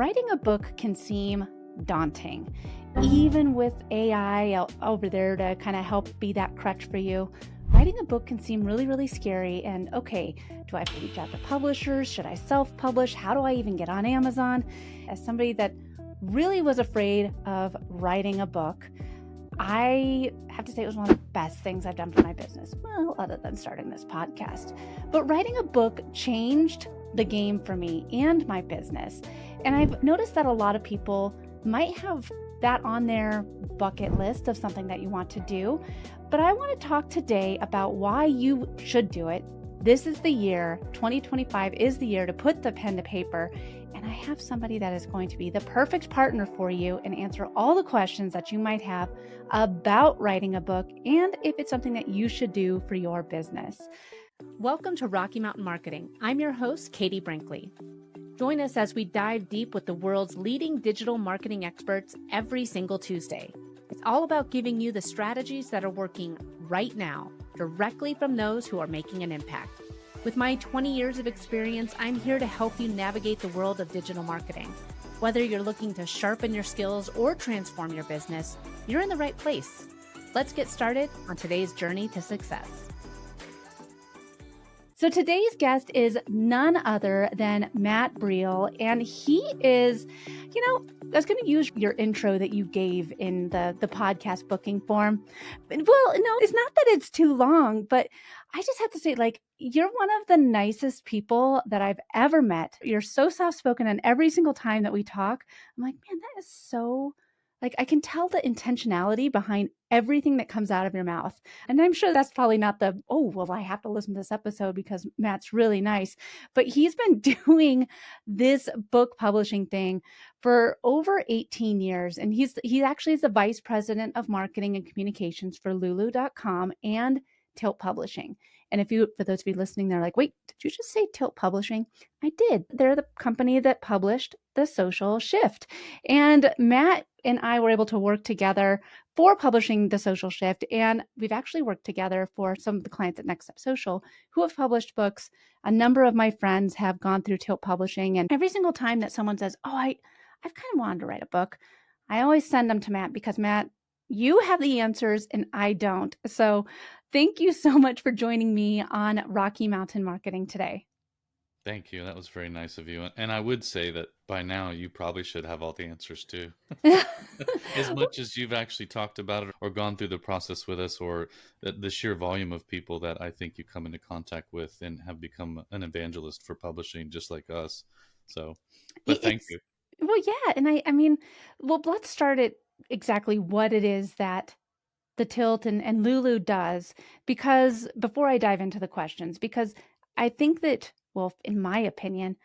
Writing a book can seem daunting, even with AI over there to kind of help be that crutch for you. Writing a book can seem really, really scary. And okay, do I have to reach out to publishers? Should I self-publish? How do I even get on Amazon? As somebody that really was afraid of writing a book, I have to say it was one of the best things I've done for my business. Well, other than starting this podcast. But writing a book changed the game for me and my business. And I've noticed that a lot of people might have that on their bucket list of something that you want to do. But I want to talk today about why you should do it. This is the year, 2025 is the year to put the pen to paper. And I have somebody that is going to be the perfect partner for you and answer all the questions that you might have about writing a book and if it's something that you should do for your business. Welcome to Rocky Mountain Marketing. I'm your host, Katie Brinkley. Join us as we dive deep with the world's leading digital marketing experts every single Tuesday. It's all about giving you the strategies that are working right now, directly from those who are making an impact. With my 20 years of experience, I'm here to help you navigate the world of digital marketing. Whether you're looking to sharpen your skills or transform your business, you're in the right place. Let's get started on today's journey to success. So today's guest is none other than Matt Briel, and he is, I was going to use your intro that you gave in the podcast booking form. Well, no, it's not that it's too long, but I just have to say, you're one of the nicest people that I've ever met. You're so soft-spoken, and every single time that we talk, I'm like, man, that is so... I can tell the intentionality behind everything that comes out of your mouth. And I'm sure that's probably not I have to listen to this episode because Matt's really nice. But he's been doing this book publishing thing for over 18 years. And he actually is the vice president of marketing and communications for Lulu.com and Tilt Publishing. And for those of you listening, they're like, wait, did you just say Tilt Publishing? I did. They're the company that published The Social Shift. And Matt and I were able to work together for publishing The Social Shift. And we've actually worked together for some of the clients at Next Step Social who have published books. A number of my friends have gone through Tilt Publishing. And every single time that someone says, I've kind of wanted to write a book, I always send them to Matt because Matt, you have the answers and I don't. So thank you so much for joining me on Rocky Mountain Marketing today. Thank you. That was very nice of you. And I would say that by now you probably should have all the answers too. As much as you've actually talked about it or gone through the process with us, or the sheer volume of people that I think you come into contact with and have become an evangelist for publishing just like us. So, but thank you. Well, yeah. And let's start at exactly what it is that the Tilt and Lulu does, because before I dive into the questions, because I think that, well, in my opinion,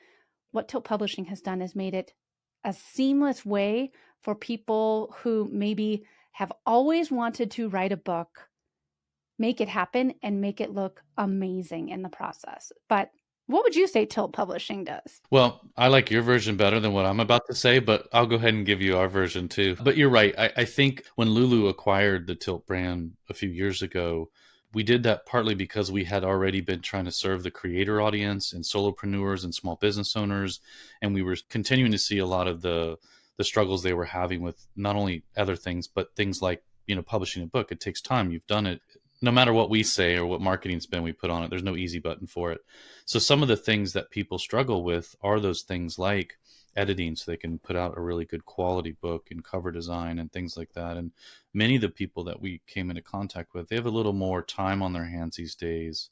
what Tilt Publishing has done is made it a seamless way for people who maybe have always wanted to write a book, make it happen and make it look amazing in the process. But what would you say Tilt Publishing does? Well, I like your version better than what I'm about to say, but I'll go ahead and give you our version too. But you're right. I think when Lulu acquired the Tilt brand a few years ago, we did that partly because we had already been trying to serve the creator audience and solopreneurs and small business owners. And we were continuing to see a lot of the struggles they were having with not only other things, but things like, publishing a book. It takes time. You've done it. No matter what we say or what marketing spin we put on it, there's no easy button for it. So some of the things that people struggle with are those things like editing, so they can put out a really good quality book, and cover design and things like that. And many of the people that we came into contact with, they have a little more time on their hands these days.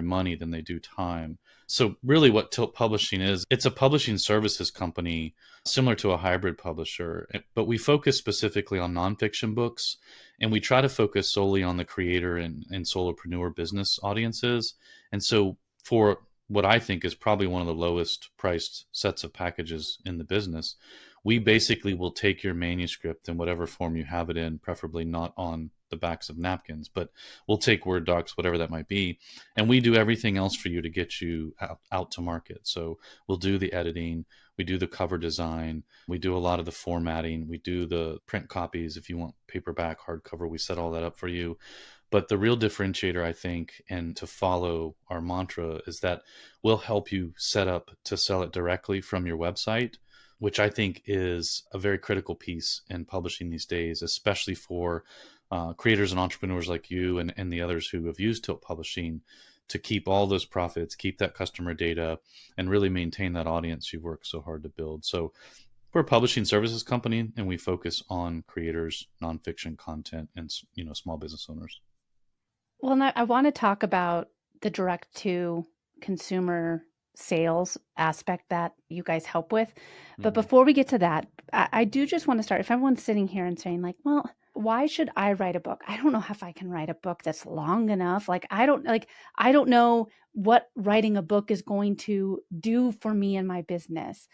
Money than they do time. So really what Tilt Publishing is, it's a publishing services company similar to a hybrid publisher, but we focus specifically on nonfiction books, and we try to focus solely on the creator and solopreneur business audiences. And so for what I think is probably one of the lowest priced sets of packages in the business, we basically will take your manuscript in whatever form you have it in, preferably not on the backs of napkins, but we'll take Word docs, whatever that might be, and we do everything else for you to get you out to market. So we'll do the editing, we do the cover design, we do a lot of the formatting, we do the print copies. If you want paperback, hardcover, we set all that up for you. But the real differentiator, I think, and to follow our mantra, is that we'll help you set up to sell it directly from your website which I think is a very critical piece in publishing these days, especially for creators and entrepreneurs like you and the others who have used Tilt Publishing to keep all those profits, keep that customer data, and really maintain that audience you've worked so hard to build. So we're a publishing services company, and we focus on creators, nonfiction content, and small business owners. Well, and I want to talk about the direct to consumer sales aspect that you guys help with. But Mhm. before we get to that, I do just want to start. If everyone's sitting here and saying, like, well, why should I write a book? I don't know if I can write a book that's long enough. I don't know what writing a book is going to do for me and my business.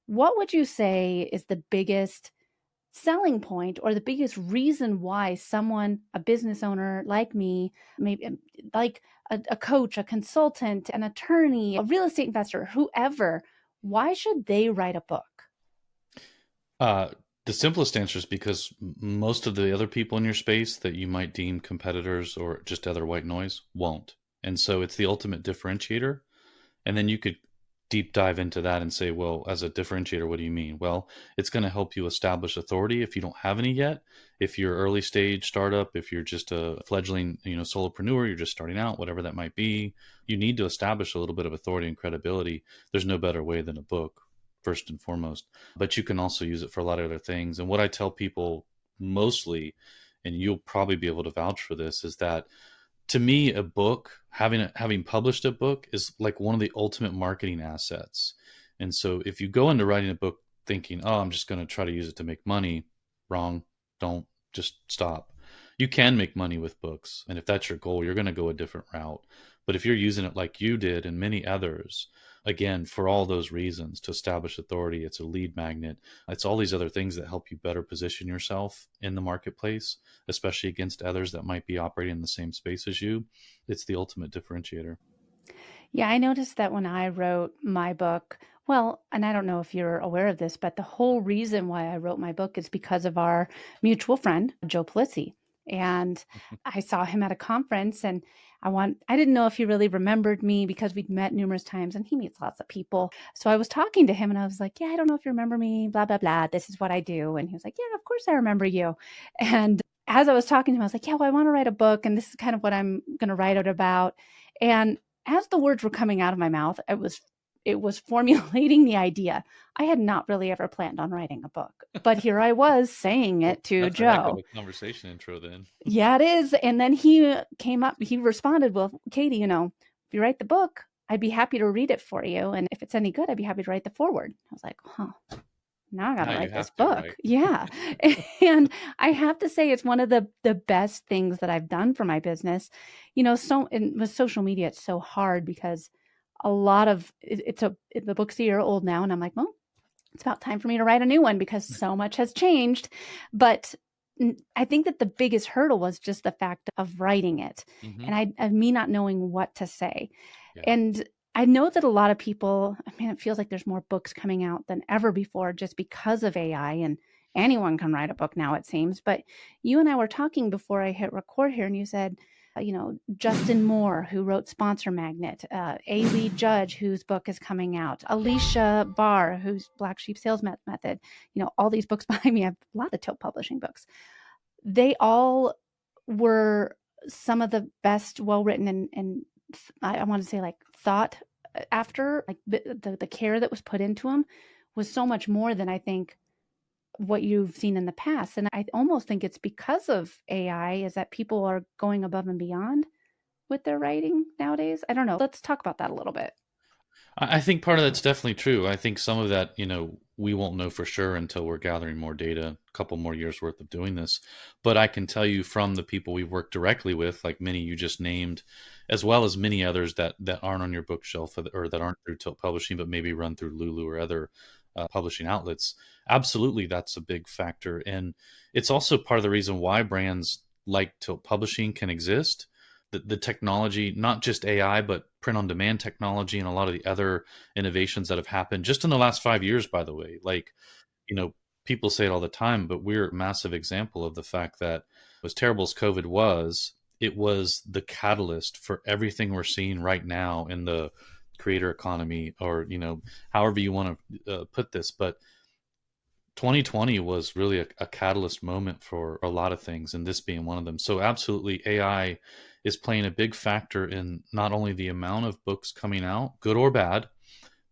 What would you say is the biggest selling point or the biggest reason why someone, a business owner like me, maybe like a coach, a consultant, an attorney, a real estate investor, whoever, why should they write a book? Uh, the simplest answer is because most of the other people in your space that you might deem competitors or just other white noise won't. And so it's the ultimate differentiator. And then you could deep dive into that and say, well, as a differentiator, what do you mean? Well, it's going to help you establish authority if you don't have any yet. If you're early stage startup, if you're just a fledgling, solopreneur, you're just starting out, whatever that might be, you need to establish a little bit of authority and credibility. There's no better way than a book, first and foremost. But you can also use it for a lot of other things. And what I tell people mostly, and you'll probably be able to vouch for this, is that to me, a book, having published a book, is like one of the ultimate marketing assets. And so if you go into writing a book thinking, oh, I'm just going to try to use it to make money, wrong. Don't. Just stop. You can make money with books, and if that's your goal, you're going to go a different route. But if you're using it like you did and many others, again, for all those reasons, to establish authority, it's a lead magnet, it's all these other things that help you better position yourself in the marketplace, especially against others that might be operating in the same space as you. It's the ultimate differentiator. Yeah, I noticed that when I wrote my book, well, and I don't know if you're aware of this, but the whole reason why I wrote my book is because of our mutual friend, Joe Polizzi. And I saw him at a conference and I didn't know if he really remembered me because we'd met numerous times and he meets lots of people. So I was talking to him and I was like, yeah, I don't know if you remember me, blah, blah, blah. This is what I do. And he was like, yeah, of course I remember you. And as I was talking to him, I was like, yeah, well, I want to write a book and this is kind of what I'm going to write it about. And as the words were coming out of my mouth, it was formulating the idea. I had not really ever planned on writing a book, but here I was saying Well, it to that's a heck of Joe. a conversation intro then. Yeah, it is. And then he responded, well, Katie, if you write the book, I'd be happy to read it for you. And if it's any good, I'd be happy to write the foreword. I was like, huh, now I got to Now you write this have to, book. right? Yeah. And I have to say it's one of the best things that I've done for my business. With social media, it's so hard because a lot of the book's a year old now. And I'm like, well, it's about time for me to write a new one because so much has changed. But I think that the biggest hurdle was just the fact of writing it Hmm. and of me not knowing what to say. Yeah. And I know that a lot of people, I mean, it feels like there's more books coming out than ever before just because of AI, and anyone can write a book now, it seems. But you and I were talking before I hit record here, and you said, Justin Moore, who wrote Sponsor Magnet, A. Lee Judge, whose book is coming out, Alicia Barr, whose Black Sheep Sales Method, all these books behind me. I have a lot of Tilt Publishing books. They all were some of the best, well-written and I want to say like thought after, like the care that was put into them was so much more than I think what you've seen in the past. And I almost think it's because of AI is that people are going above and beyond with their writing nowadays. I don't know. Let's talk about that a little bit. I think part of that's definitely true. I think some of that, we won't know for sure until we're gathering more data, a couple more years worth of doing this. But I can tell you from the people we've worked directly with, like many you just named, as well as many others that aren't on your bookshelf or that aren't through Tilt Publishing, but maybe run through Lulu or other publishing outlets. Absolutely, that's a big factor. And it's also part of the reason why brands like Tilt Publishing can exist. The technology, not just AI, but print on demand technology and a lot of the other innovations that have happened just in the last 5 years, by the way. Like, you know, people say it all the time, but we're a massive example of the fact that as terrible as COVID was, it was the catalyst for everything we're seeing right now in the creator economy, or, however you want to put this. But 2020 was really a catalyst moment for a lot of things, and this being one of them. So, absolutely, AI is playing a big factor in not only the amount of books coming out, good or bad,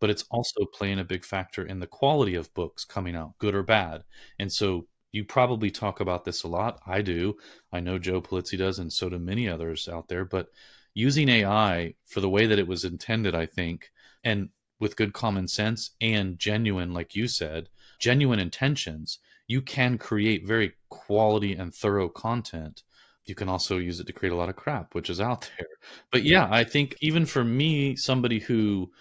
but it's also playing a big factor in the quality of books coming out, good or bad. And so, you probably talk about this a lot. I do. I know Joe Pulizzi does, and so do many others out there. But using AI for the way that it was intended, I think, and with good common sense and genuine, like you said, genuine intentions, you can create very quality and thorough content. You can also use it to create a lot of crap, which is out there. But yeah, I think even for me, somebody who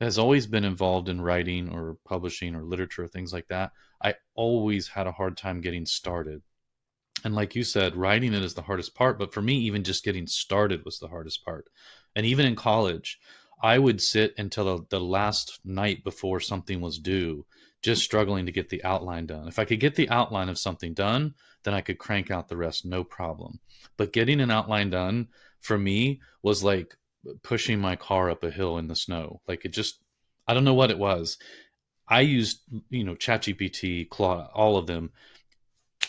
has always been involved in writing or publishing or literature, things like that, I always had a hard time getting started. And like you said, writing it is the hardest part. But for me, even just getting started was the hardest part. And even in college, I would sit until the last night before something was due, just struggling to get the outline done. If I could get the outline of something done, then I could crank out the rest, no problem. But getting an outline done for me was like pushing my car up a hill in the snow. Like it just, I don't know what it was. I used, ChatGPT, Claude, all of them.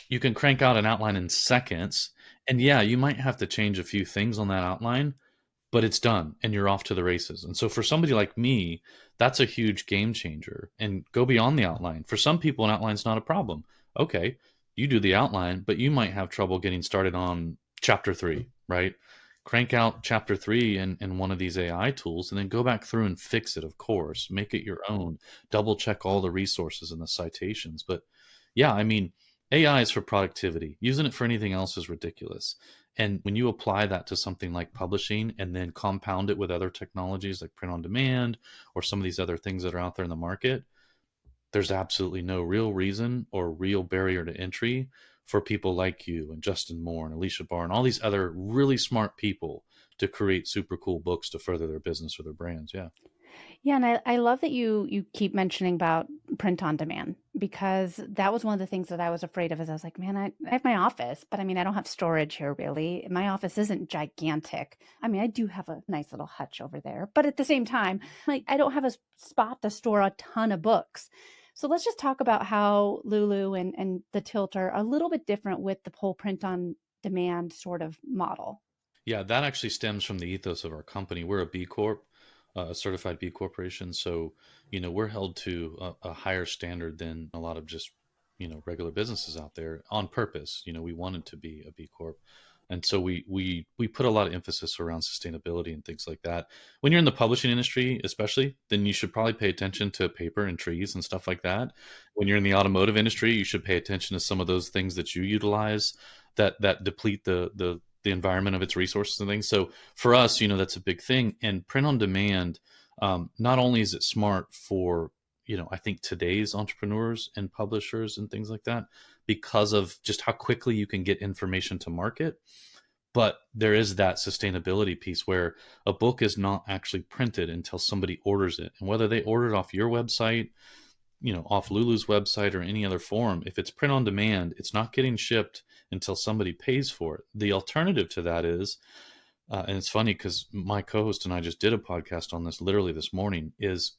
You can crank out an outline in seconds. And yeah, you might have to change a few things on that outline, but it's done and you're off to the races. And so for somebody like me, that's a huge game changer. And go beyond the outline. For some people, an outline's not a problem. Okay, you do the outline, but you might have trouble getting started on chapter 3, right? Crank out chapter 3 in one of these AI tools and then go back through and fix it, of course. Make it your own. Double check all the resources and the citations. But yeah, I mean, AI is for productivity. Using it for anything else is ridiculous. And when you apply that to something like publishing and then compound it with other technologies like print on demand or some of these other things that are out there in the market, there's absolutely no real reason or real barrier to entry for people like you and Justin Moore and Alicia Barr and all these other really smart people to create super cool books to further their business or their brands. Yeah. Yeah, and I love that you keep mentioning about print on demand because that was one of the things that I was afraid of is I was like, man, I have my office, but I mean, I don't have storage here really. My office isn't gigantic. I mean, I do have a nice little hutch over there, but at the same time, like I don't have a spot to store a ton of books. So let's just talk about how Lulu and the Tilt are a little bit different with the whole print on demand sort of model. Yeah, that actually stems from the ethos of our company. We're a B Corp, a certified B Corporation. So, we're held to a higher standard than a lot of just, regular businesses out there on purpose. We wanted to be a B Corp. And so we put a lot of emphasis around sustainability and things like that. When you're in the publishing industry, especially, then you should probably pay attention to paper and trees and stuff like that. When you're in the automotive industry, you should pay attention to some of those things that you utilize that deplete the environment of its resources and things. So for us, that's a big thing. And print on demand, not only is it smart for, I think today's entrepreneurs and publishers and things like that, because of just how quickly you can get information to market. But there is that sustainability piece where a book is not actually printed until somebody orders it. And whether they order it off your website, off Lulu's website or any other form, if it's print on demand, it's not getting shipped until somebody pays for it. The alternative to that is, and it's funny because my co-host and I just did a podcast on this literally this morning, is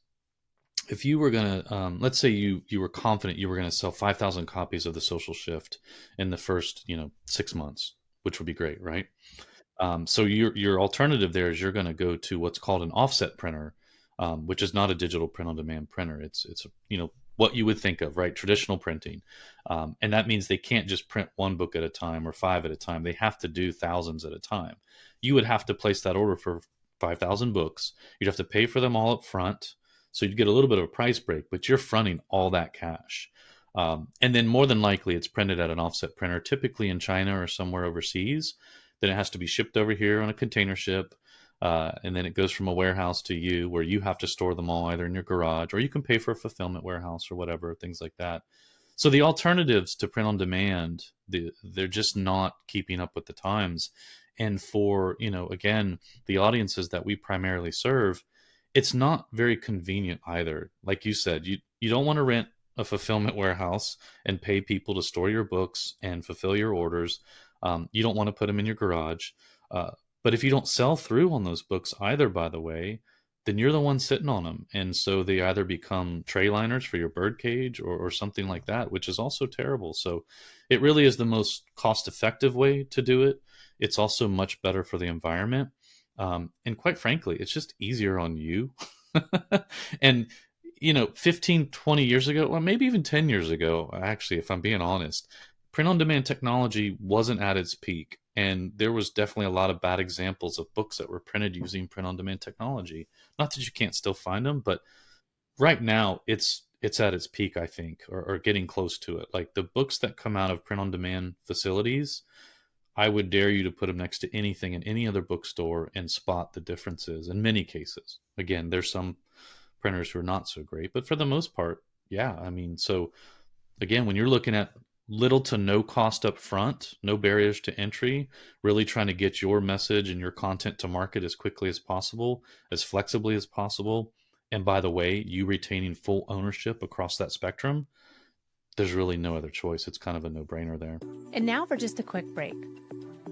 if you were going to, let's say you were confident you were going to sell 5,000 copies of The Social Shift in the first, 6 months, which would be great, right? So your alternative there is you're going to go to what's called an offset printer, which is not a digital print on demand printer. It's what you would think of, right? Traditional printing, and that means they can't just print one book at a time or 5 at a time. They have to do thousands at a time. You would have to place that order for 5,000 books. You'd have to pay for them all up front, so you'd get a little bit of a price break, but you're fronting all that cash. And then more than likely, it's printed at an offset printer, typically in China or somewhere overseas. Then it has to be shipped over here on a container ship. And then it goes from a warehouse to you where you have to store them all either in your garage or you can pay for a fulfillment warehouse or whatever, things like that. So the alternatives to print on demand, they're just not keeping up with the times. And for, again, the audiences that we primarily serve, it's not very convenient either. Like you said, you don't want to rent a fulfillment warehouse and pay people to store your books and fulfill your orders. You don't want to put them in your garage. But if you don't sell through on those books either, by the way, then you're the one sitting on them. And so they either become tray liners for your bird cage or something like that, which is also terrible. So it really is the most cost effective way to do it. It's also much better for the environment. And quite frankly, it's just easier on you. And, 15, 20 years ago, or maybe even 10 years ago, actually, if I'm being honest, print on demand technology wasn't at its peak. And there was definitely a lot of bad examples of books that were printed using print on demand technology. Not that you can't still find them, but right now it's at its peak, I think, or getting close to it. Like the books that come out of print on demand facilities, I would dare you to put them next to anything in any other bookstore and spot the differences in many cases. Again, there's some printers who are not so great, but for the most part, yeah. I mean, so again, when you're looking at little to no cost up front, no barriers to entry, really trying to get your message and your content to market as quickly as possible, as flexibly as possible, and by the way, you retaining full ownership across that spectrum, there's really no other choice. It's kind of a no-brainer there. And now for just a quick break.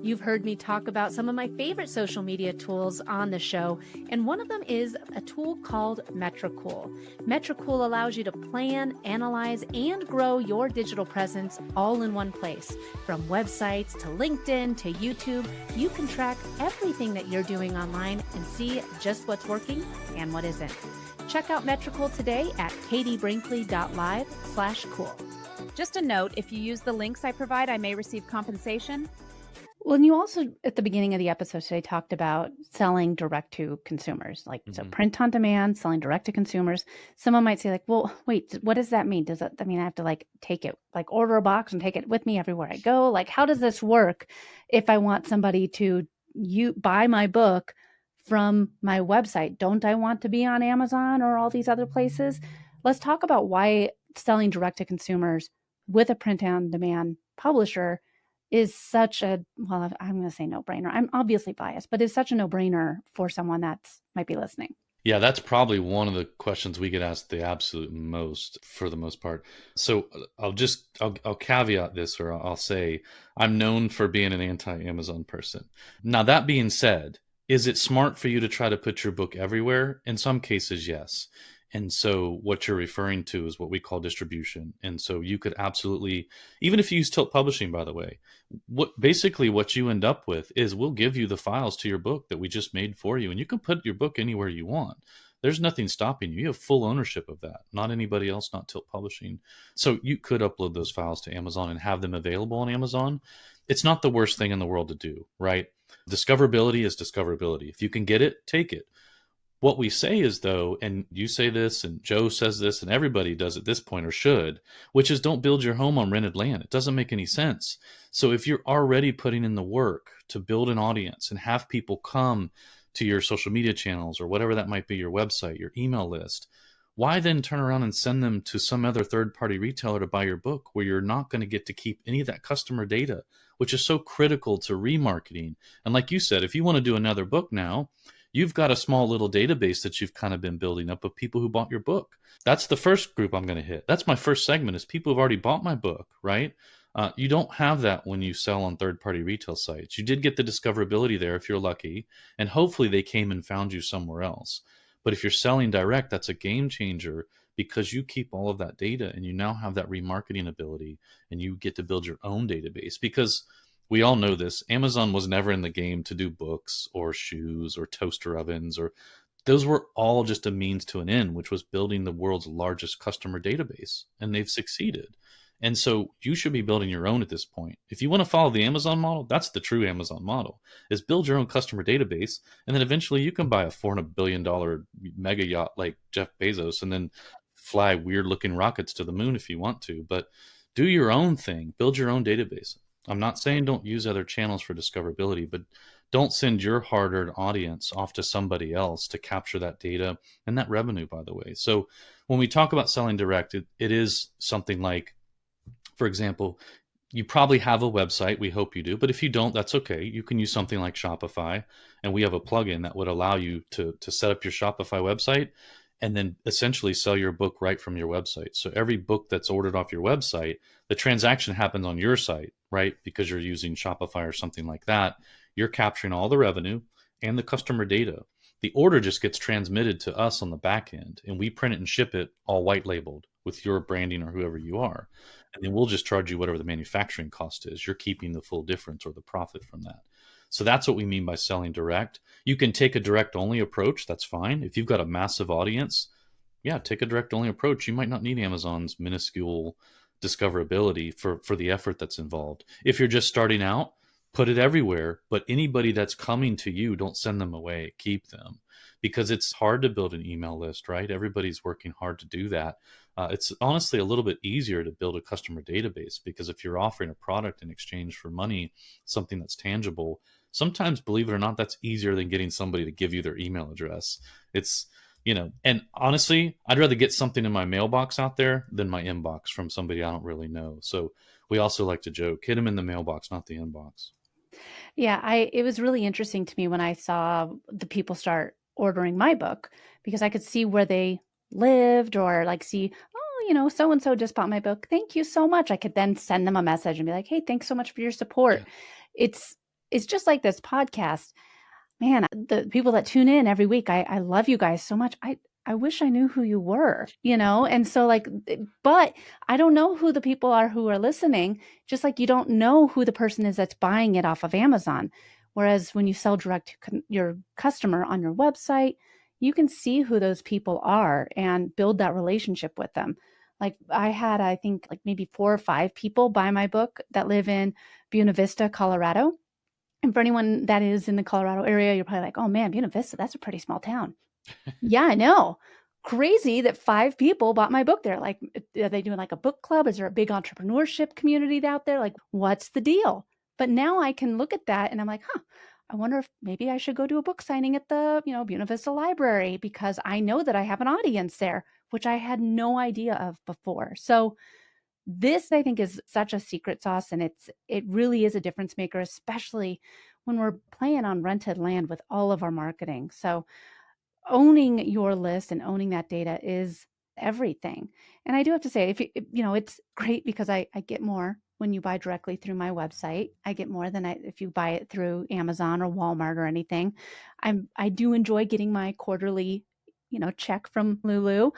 You've heard me talk about some of my favorite social media tools on the show, and one of them is a tool called Metricool. Metricool allows you to plan, analyze, and grow your digital presence all in one place. From websites to LinkedIn to YouTube, you can track everything that you're doing online and see just what's working and what isn't. Check out Metricool today at katiebrinkley.live/cool. Just a note, if you use the links I provide, I may receive compensation. Well, and you also, at the beginning of the episode today, talked about selling direct to consumers, like so print on demand, selling direct to consumers. Someone might say like, well, wait, what does that mean? Does that mean I have to like take it, like order a box and take it with me everywhere I go? Like, how does this work if I want somebody to buy my book from my website? Don't I want to be on Amazon or all these other places? Let's talk about why selling direct to consumers with a print on demand publisher is such a, well, I'm going to say no-brainer. I'm obviously biased, but it's such a no-brainer for someone that might be listening. Yeah, that's probably one of the questions we get asked the absolute most for the most part. So I'll caveat this, or I'll say I'm known for being an anti-Amazon person. Now, that being said, is it smart for you to try to put your book everywhere? In some cases, yes. And so what you're referring to is what we call distribution. And so you could absolutely, even if you use Tilt Publishing, by the way, what you end up with is we'll give you the files to your book that we just made for you, and you can put your book anywhere you want. There's nothing stopping you. You have full ownership of that, not anybody else, not Tilt Publishing. So you could upload those files to Amazon and have them available on Amazon. It's not the worst thing in the world to do, right? Discoverability is discoverability. If you can get it, take it. What we say is, though, and you say this, and Joe says this, and everybody does at this point, or should, which is don't build your home on rented land. It doesn't make any sense. So if you're already putting in the work to build an audience and have people come to your social media channels or whatever that might be, your website, your email list, why then turn around and send them to some other third-party retailer to buy your book where you're not going to get to keep any of that customer data, which is so critical to remarketing? And like you said, if you want to do another book now, you've got a small little database that you've kind of been building up of people who bought your book. That's the first group I'm going to hit. That's my first segment, is people who've already bought my book, right? You don't have that when you sell on third-party retail sites. You did get the discoverability there if you're lucky, and hopefully they came and found you somewhere else. But if you're selling direct, that's a game changer because you keep all of that data and you now have that remarketing ability, and you get to build your own database. Because we all know this, Amazon was never in the game to do books or shoes or toaster ovens, or those were all just a means to an end, which was building the world's largest customer database, and they've succeeded. And so you should be building your own at this point. If you want to follow the Amazon model, that's the true Amazon model, is build your own customer database, and then eventually you can buy a $400 billion mega yacht like Jeff Bezos and then fly weird looking rockets to the moon if you want to. But do your own thing, build your own database. I'm not saying don't use other channels for discoverability, but don't send your hard-earned audience off to somebody else to capture that data and that revenue, by the way. So when we talk about selling direct, it is something like, for example, you probably have a website. We hope you do. But if you don't, that's okay. You can use something like Shopify. And we have a plugin that would allow you to set up your Shopify website and then essentially sell your book right from your website. So every book that's ordered off your website, the transaction happens on your site, right? Because you're using Shopify or something like that. You're capturing all the revenue and the customer data. The order just gets transmitted to us on the back end, and we print it and ship it all white labeled with your branding or whoever you are. And then we'll just charge you whatever the manufacturing cost is. You're keeping the full difference or the profit from that. So that's what we mean by selling direct. You can take a direct only approach. That's fine. If you've got a massive audience, yeah, take a direct only approach. You might not need Amazon's minuscule discoverability for the effort that's involved. If you're just starting out, put it everywhere, but anybody that's coming to you, don't send them away, keep them, because it's hard to build an email list, right? Everybody's working hard to do that. It's honestly a little bit easier to build a customer database, because if you're offering a product in exchange for money, something that's tangible, sometimes, believe it or not, that's easier than getting somebody to give you their email address. It's, and honestly, I'd rather get something in my mailbox out there than my inbox from somebody I don't really know. So we also like to joke, hit them in the mailbox, not the inbox. Yeah, it was really interesting to me when I saw the people start ordering my book, because I could see where they lived, or like see, oh, so and so just bought my book. Thank you so much. I could then send them a message and be like, hey, thanks so much for your support. Yeah. It's just like this podcast. Man, the people that tune in every week, I love you guys so much. I wish I knew who you were, And so but I don't know who the people are who are listening, just like you don't know who the person is that's buying it off of Amazon. Whereas when you sell direct to your customer on your website, you can see who those people are and build that relationship with them. Like I had, I think like maybe 4 or 5 people buy my book that live in Buena Vista, Colorado. And for anyone that is in the Colorado area, you're probably like, oh man, Buena Vista, that's a pretty small town. Yeah, I know. Crazy that 5 people bought my book there. Like, are they doing like a book club? Is there a big entrepreneurship community out there? Like, what's the deal? But now I can look at that and I'm like, I wonder if maybe I should go do a book signing at the, Buena Vista Library, because I know that I have an audience there, which I had no idea of before. So this, I think, is such a secret sauce, and it really is a difference maker, especially when we're playing on rented land with all of our marketing. So owning your list and owning that data is everything. And I do have to say, it's great because I get more when you buy directly through my website. I get more than if you buy it through Amazon or Walmart or anything. I do enjoy getting my quarterly check from Lulu,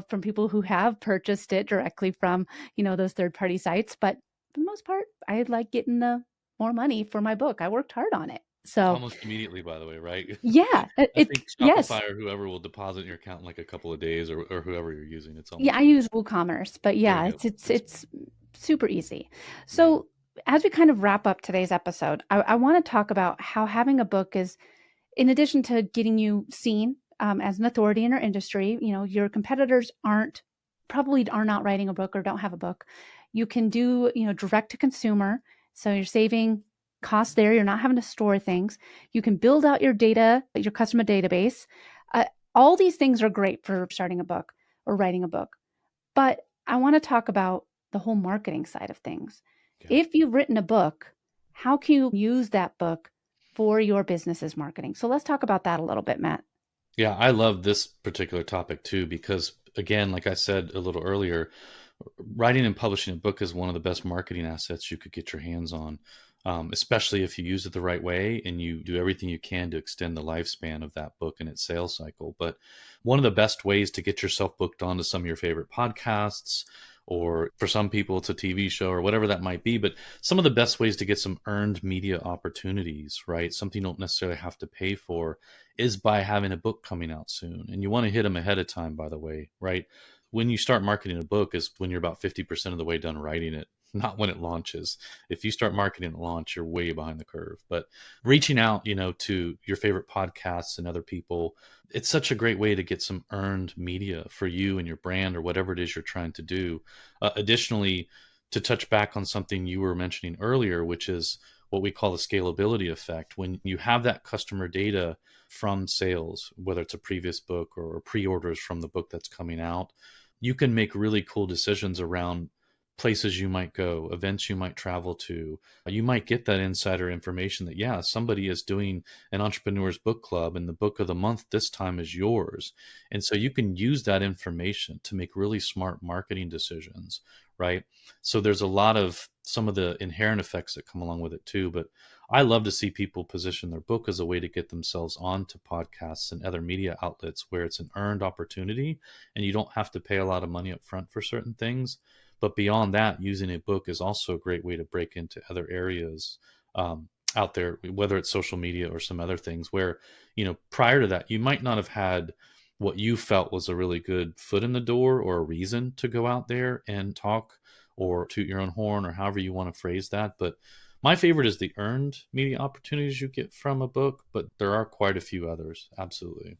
from people who have purchased it directly from, those third-party sites. But for the most part, I like getting the more money for my book. I worked hard on it. So Almost immediately, by the way, right? yeah, I think yes. Shopify or whoever will deposit in your account in like a couple of days, or whoever you're using. It's Yeah, almost I use WooCommerce, but there yeah, you go. it's super easy. Yeah. So as we kind of wrap up today's episode, I want to talk about how having a book is, in addition to getting you seen as an authority in our industry, your competitors probably are not writing a book or don't have a book. You can do, direct to consumer. So you're saving costs there. You're not having to store things. You can build out your data, your customer database. All these things are great for starting a book or writing a book. But I want to talk about the whole marketing side of things. Yeah. If you've written a book, how can you use that book for your business's marketing? So let's talk about that a little bit, Matt. Yeah, I love this particular topic too, because again, like I said a little earlier, writing and publishing a book is one of the best marketing assets you could get your hands on, especially if you use it the right way and you do everything you can to extend the lifespan of that book and its sales cycle. But one of the best ways to get yourself booked onto some of your favorite podcasts, or for some people it's a TV show or whatever that might be, but some of the best ways to get some earned media opportunities, right? Something you don't necessarily have to pay for, is by having a book coming out soon. And you want to hit them ahead of time, by the way, right? When you start marketing a book is when you're about 50% of the way done writing it, not when it launches. If you start marketing at launch, you're way behind the curve. But reaching out, to your favorite podcasts and other people, it's such a great way to get some earned media for you and your brand or whatever it is you're trying to do. Additionally, to touch back on something you were mentioning earlier, which is what we call the scalability effect. When you have that customer data from sales, whether it's a previous book or pre-orders from the book that's coming out, you can make really cool decisions around places you might go, events you might travel to. You might get that insider information that, yeah, somebody is doing an entrepreneur's book club and the book of the month this time is yours. And so you can use that information to make really smart marketing decisions, right? So there's a lot of some of the inherent effects that come along with it too. But I love to see people position their book as a way to get themselves onto podcasts and other media outlets where it's an earned opportunity and you don't have to pay a lot of money up front for certain things. But beyond that, using a book is also a great way to break into other areas out there, whether it's social media or some other things where, prior to that, you might not have had what you felt was a really good foot in the door or a reason to go out there and talk or toot your own horn or however you want to phrase that. But my favorite is the earned media opportunities you get from a book, but there are quite a few others. Absolutely.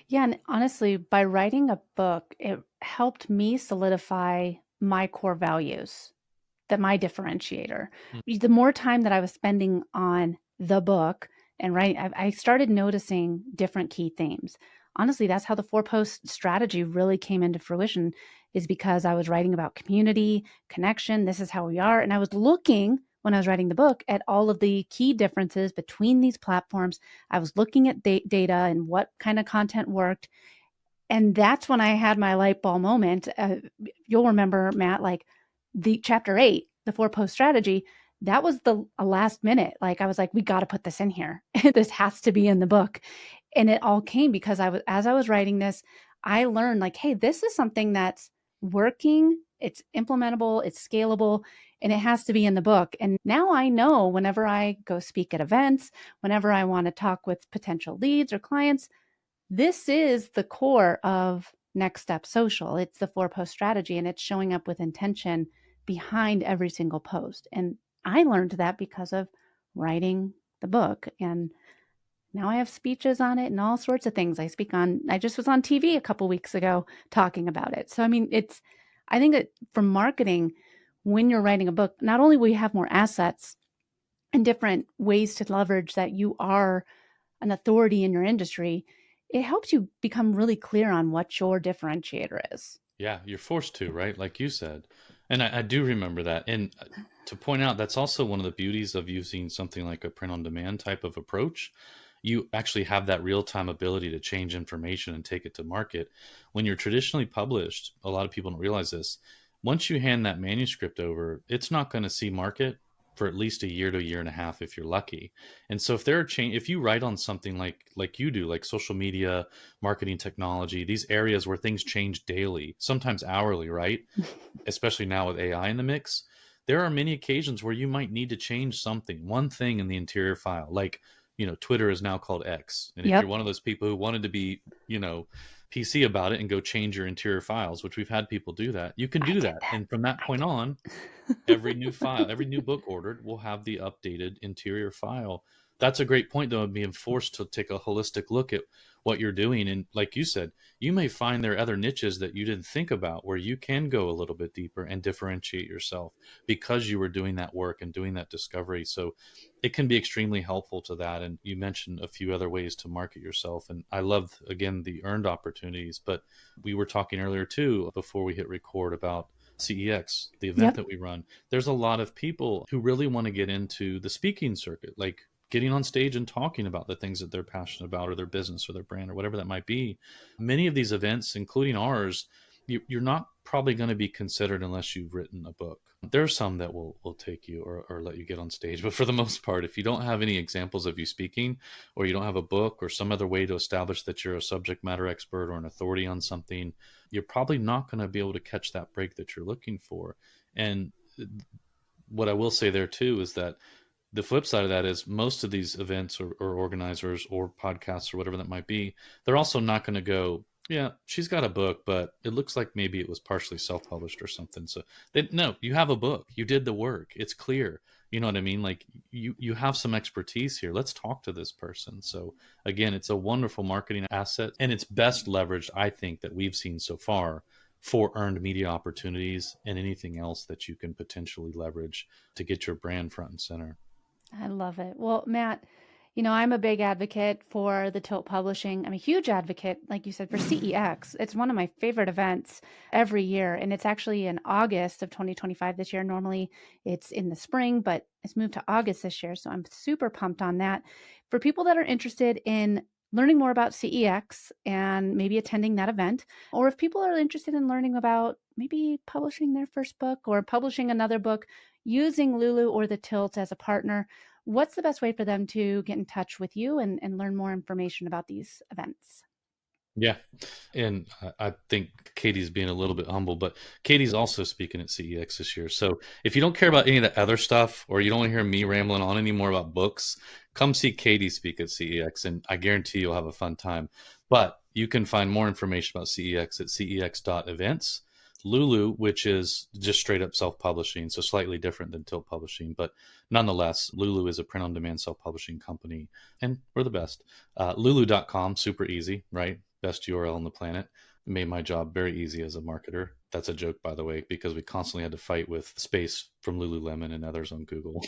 Yeah, and honestly, by writing a book, it helped me solidify my core values, that my differentiator. The more time that I was spending on the book and writing, I started noticing different key themes. Honestly, that's how the 4-post strategy really came into fruition, is because I was writing about community, connection, this is how we are. And I was looking, when I was writing the book, at all of the key differences between these platforms. I was looking at data and what kind of content worked. And that's when I had my light bulb moment. You'll remember, Matt, like the chapter 8, the 4-post strategy, that was the last minute. Like I was like, we got to put this in here. This has to be in the book. And it all came because as I was writing this, I learned like, hey, this is something that's working, it's implementable, it's scalable, and it has to be in the book. And now I know whenever I go speak at events, whenever I want to talk with potential leads or clients, this is the core of Next Step Social. It's the 4-post strategy, and it's showing up with intention behind every single post. And I learned that because of writing the book. And now I have speeches on it and all sorts of things. I just was on TV a couple weeks ago talking about it. So, I mean, I think that for marketing, when you're writing a book, not only will you have more assets and different ways to leverage that you are an authority in your industry, it helps you become really clear on what your differentiator is. Yeah, you're forced to, right? Like you said. And I do remember that. And to point out, that's also one of the beauties of using something like a print on demand type of approach. You actually have that real time ability to change information and take it to market. When you're traditionally published, a lot of people don't realize this. Once you hand that manuscript over, it's not going to see market for at least a year to a year and a half if you're lucky. And so if you write on something like you do, like social media, marketing technology, these areas where things change daily, sometimes hourly, right? Especially now with AI in the mix, there are many occasions where you might need to change something, one thing in the interior file. Like, Twitter is now called X. And if Yep. you're one of those people who wanted to be, PC about it and go change your interior files, which we've had people do that, you can I do did that. that. And from that point on, every new file, every new book ordered will have the updated interior file. That's a great point, though, of being forced to take a holistic look at what you're doing. And like you said, you may find there are other niches that you didn't think about where you can go a little bit deeper and differentiate yourself because you were doing that work and doing that discovery. So it can be extremely helpful to that. And you mentioned a few other ways to market yourself. And I love, again, the earned opportunities. But we were talking earlier, too, before we hit record about CEX, the event Yep. that we run. There's a lot of people who really want to get into the speaking circuit, like getting on stage and talking about the things that they're passionate about or their business or their brand or whatever that might be. Many of these events, including ours, you're not probably going to be considered unless you've written a book. There's some that will take you or let you get on stage. But for the most part, if you don't have any examples of you speaking, or you don't have a book or some other way to establish that you're a subject matter expert or an authority on something, you're probably not going to be able to catch that break that you're looking for. And what I will say there too is that the flip side of that is most of these events or organizers or podcasts or whatever that might be, they're also not going to go, yeah, she's got a book, but it looks like maybe it was partially self-published or something. So no, you have a book, you did the work, it's clear. You know what I mean? Like you have some expertise here. Let's talk to this person. So again, it's a wonderful marketing asset, and it's best leveraged, I think, that we've seen so far for earned media opportunities and anything else that you can potentially leverage to get your brand front and center. I love it. Well, Matt, I'm a big advocate for the Tilt Publishing. I'm a huge advocate, like you said, for CEX. It's one of my favorite events every year. And it's actually in August of 2025 this year. Normally it's in the spring, but it's moved to August this year. So I'm super pumped on that. For people that are interested in learning more about CEX and maybe attending that event, or if people are interested in learning about maybe publishing their first book or publishing another book using Lulu or the Tilt as a partner, what's the best way for them to get in touch with you and learn more information about these events? Yeah. And I think Katie's being a little bit humble, but Katie's also speaking at CEX this year. So if you don't care about any of the other stuff, or you don't want to hear me rambling on anymore about books, come see Katie speak at CEX, and I guarantee you'll have a fun time. But you can find more information about CEX at cex.events. Lulu, which is just straight up self-publishing, so slightly different than Tilt Publishing, but nonetheless, Lulu is a print-on-demand self-publishing company, and we're the best. Lulu.com, super easy, right? Best URL on the planet. It made my job very easy as a marketer. That's a joke, by the way, because we constantly had to fight with space from Lululemon and others on Google.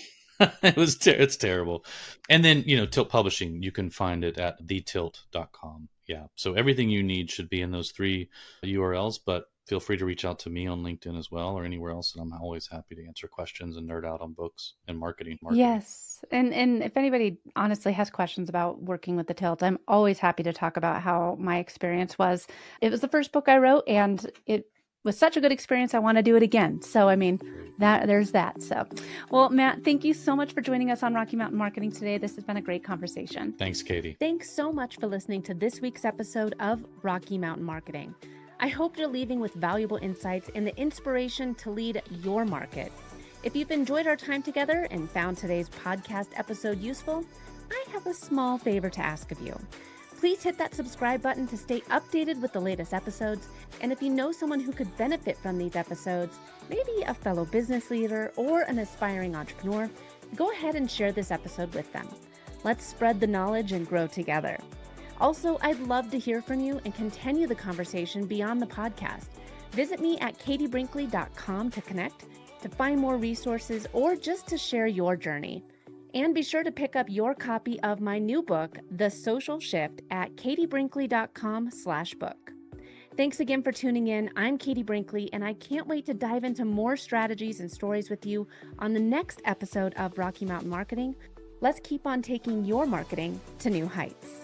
It's terrible. And then, Tilt Publishing, you can find it at thetilt.com. Yeah. So everything you need should be in those 3 URLs, but feel free to reach out to me on LinkedIn as well, or anywhere else. And I'm always happy to answer questions and nerd out on books and marketing. Yes. And if anybody honestly has questions about working with the Tilt, I'm always happy to talk about how my experience was. It was the first book I wrote, and it was such a good experience. I want to do it again. So, I mean, there's that. So, well, Matt, thank you so much for joining us on Rocky Mountain Marketing today. This has been a great conversation. Thanks, Katie. Thanks so much for listening to this week's episode of Rocky Mountain Marketing. I hope you're leaving with valuable insights and the inspiration to lead your market. If you've enjoyed our time together and found today's podcast episode useful, I have a small favor to ask of you. Please hit that subscribe button to stay updated with the latest episodes. And if you know someone who could benefit from these episodes, maybe a fellow business leader or an aspiring entrepreneur, go ahead and share this episode with them. Let's spread the knowledge and grow together. Also, I'd love to hear from you and continue the conversation beyond the podcast. Visit me at katiebrinkley.com to connect, to find more resources, or just to share your journey. And be sure to pick up your copy of my new book, The Social Shift, at katiebrinkley.com/book. Thanks again for tuning in. I'm Katie Brinkley, and I can't wait to dive into more strategies and stories with you on the next episode of Rocky Mountain Marketing. Let's keep on taking your marketing to new heights.